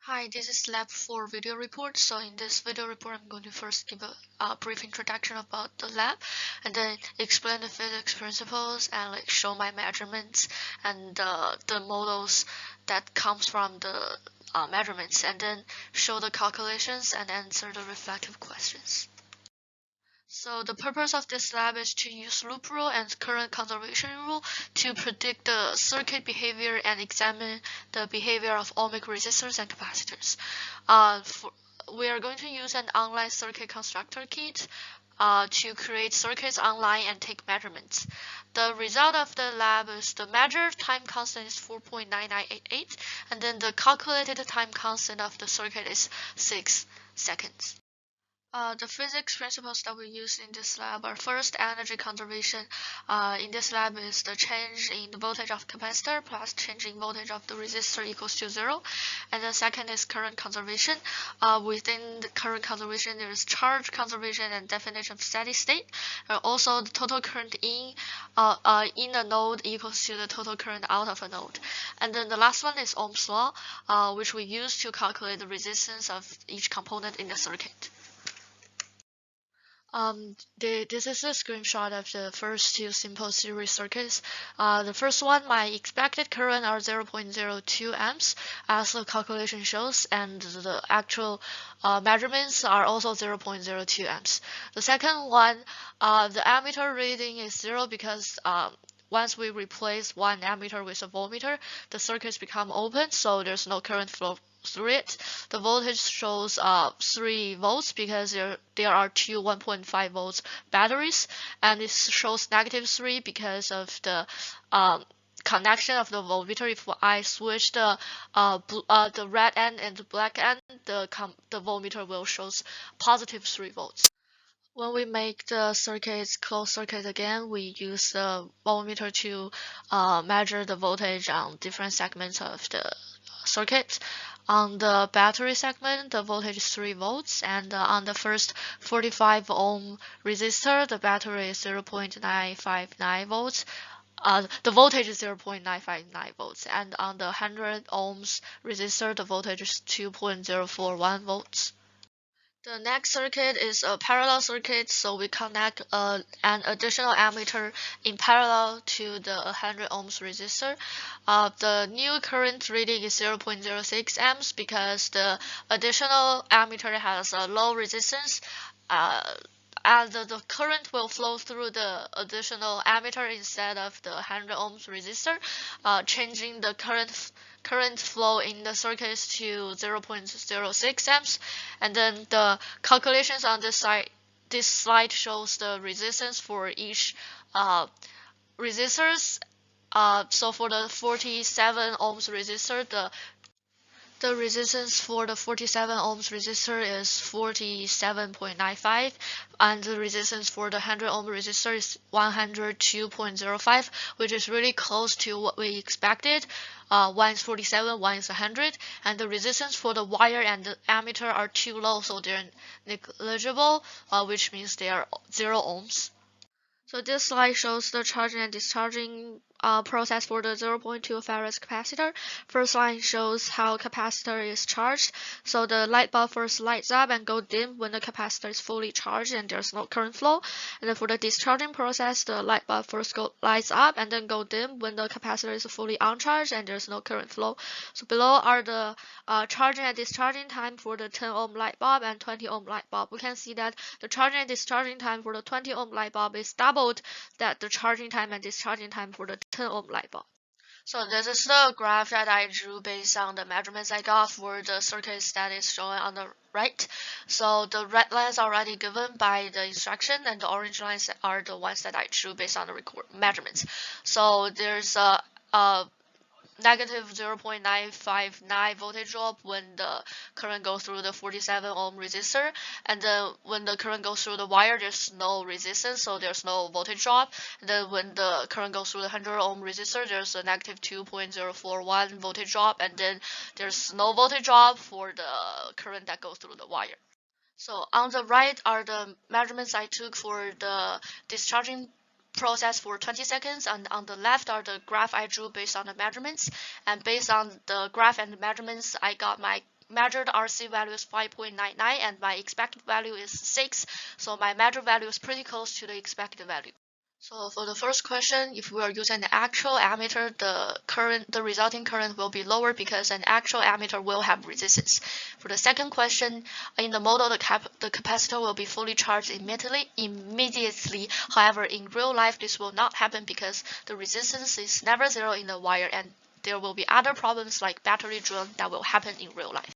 Hi, this is Lab4 video report. So in this video report, I'm going to first give a brief introduction about the lab, and then explain the physics principles and show my measurements and the models that comes from the measurements, and then show the calculations and answer the reflective questions. So the purpose of this lab is to use loop rule and current conservation rule to predict the circuit behavior and examine the behavior of ohmic resistors and capacitors. We are going to use an online circuit constructor kit to create circuits online and take measurements. The result of the lab is the measured time constant is 4.9988, and then the calculated time constant of the circuit is 6 seconds. The physics principles that we use in this lab are first energy conservation. In this lab is the change in the voltage of capacitor plus change in voltage of the resistor equals to 0. And the second is current conservation. Within the current conservation, there is charge conservation and definition of steady state. Also, the total current in a node equals to the total current out of a node. And then the last one is Ohm's law, which we use to calculate the resistance of each component in the circuit. This is a screenshot of the first two simple series circuits. The first one, my expected current are 0.02 amps, as the calculation shows, and the actual measurements are also 0.02 amps. The second one, the ammeter reading is 0 because once we replace one ammeter with a voltmeter, the circuits become open, so there's no current flow through it. The voltage shows 3 volts because there are two 1.5 volts batteries, and it shows -3 because of the connection of the voltmeter. If I switch the red end and the black end, the voltmeter will shows +3 volts. When we make the circuits closed circuit again, we use the voltmeter to measure the voltage on different segments of the circuit. On the battery segment, the voltage is 3 volts, and on the first 45 ohm resistor, the battery is 0.959 volts. The voltage is 0.959 volts, and on the 100 ohms resistor, the voltage is 2.041 volts. The next circuit is a parallel circuit, so we connect an additional ammeter in parallel to the 100 ohms resistor. The new current reading is 0.06 amps because the additional ammeter has a low resistance. And the current will flow through the additional ammeter instead of the 100 ohms resistor, changing the current flow in the circuits to 0.06 amps. And then the calculations on this slide shows the resistance for each resistors. So for the 47 ohms resistor, the resistance for the 47 ohms resistor is 47.95, and the resistance for the 100 ohm resistor is 102.05, which is really close to what we expected. One is 47, one is 100, and the resistance for the wire and the ammeter are too low, so they're negligible, which means they are 0 ohms. So this slide shows the charging and discharging process for the 0.2 Farad capacitor. First line shows how capacitor is charged. So the light bulb first lights up and go dim when the capacitor is fully charged and there's no current flow. And then for the discharging process, the light bulb first lights up and then go dim when the capacitor is fully uncharged and there's no current flow. So below are the charging and discharging time for the 10 ohm light bulb and 20 ohm light bulb. We can see that the charging and discharging time for the 20 ohm light bulb is doubled that the charging time and discharging time for the 10 ohm light bulb. So this is the graph that I drew based on the measurements I got for the circuits that is shown on the right. So the red lines are already given by the instruction, and the orange lines are the ones that I drew based on the measurements. So there's a negative 0.959 voltage drop when the current goes through the 47 ohm resistor, and then when the current goes through the wire, there's no resistance, so there's no voltage drop. And then when the current goes through the 100 ohm resistor, there's a negative 2.041 voltage drop, and then there's no voltage drop for the current that goes through the wire. So on the right are the measurements I took for the discharging process for 20 seconds, and on the left are the graph I drew based on the measurements, and based on the graph and the measurements I got my measured RC value is 5.99 and my expected value is 6. So my measured value is pretty close to the expected value. So for the first question, if we are using the actual ammeter, the resulting current will be lower because an actual ammeter will have resistance. For the second question, in the model, the capacitor will be fully charged immediately. However, in real life, this will not happen because the resistance is never zero in the wire, and there will be other problems like battery drain that will happen in real life.